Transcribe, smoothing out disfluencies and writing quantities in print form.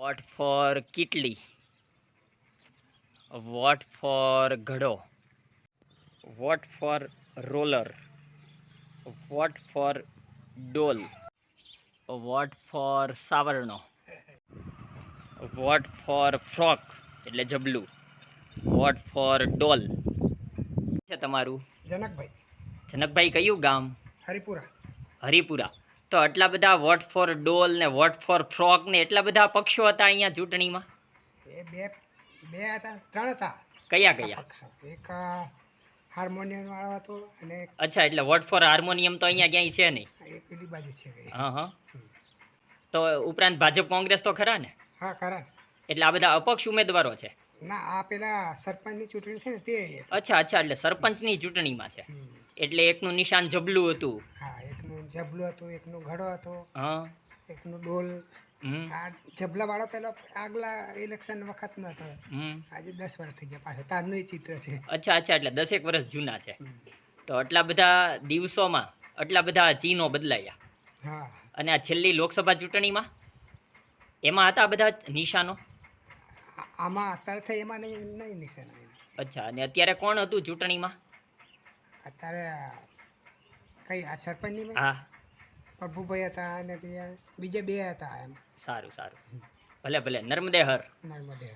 Vote for કીટલી, vote for ઘડો, vote for roller, vote for ડોલ, વોટ ફોર સાવરણો, વોટ ફોર ફ્રોક એટલે જબલું, વોટ ફોર ડોલ. છે તમારું જનકભાઈ, જનકભાઈ કયું ગામ? હરિપુરા. હરિપુરા. તો આટલા બધા વોટ ફોર ડોલ ને વોટ ફોર ફ્રોક ને એટલા બધા પક્ષો હતા અહીંયા ચૂંટણીમાં? એ બે બે હતા, ત્રણ હતા. કયા કયા? પક્ષ. એક હાર્મોનિયમ વાળો હતો અને અચ્છા, એટલે વોટ ફોર હાર્મોનિયમ તો અહીંયા ક્યાંય છે નહીં. એ પેલી બાજુ છે કઈ. હા હા. તો ઉપરાંત ભાજપ કોંગ્રેસ તો ખરા ને? હા ખરા. એટલે આ બધા અપક્ષ ઉમેદવારો છે? ના, આ પેલા સરપંચની ચૂંટણી છે ને તે હતી. અચ્છા અચ્છા, એટલે સરપંચની ચૂંટણીમાં છે. એટલે એકનું નિશાન જબલું હતું. હા, એકનું જબલું હતું, એકનું ઘડો હતો, હા. એકનું ડોલ. હમ. આ જબલા વાળો પેલો આગલા ઇલેક્શન વખત નો હતો. હમ. આજે 10 વર્ષ થઈ ગયા પાછો. તારનું ચિત્ર છે. અચ્છા અચ્છા, એટલે 10 વર્ષ જૂના છે. તો આટલા બધા દિવસોમાં આટલા બધા ચિહ્નો બદલાયા. હા. અને આ છેલ્લી લોકસભા ચૂંટણીમાં એમાં હતા બધા નિશાનો? આમાં અત્યારે થઈ એમાં નહીં નિશાન. અચ્છા, અને અત્યારે કોણ હતું ચૂંટણીમાં? અત્યારે કઈ આ સરપંચની હા, પ્રભુભાઈ હતા અને બીજા બે હતા એમ. સારું સારું. ભલે ભલે, નર્મદે હર. નર્મદે.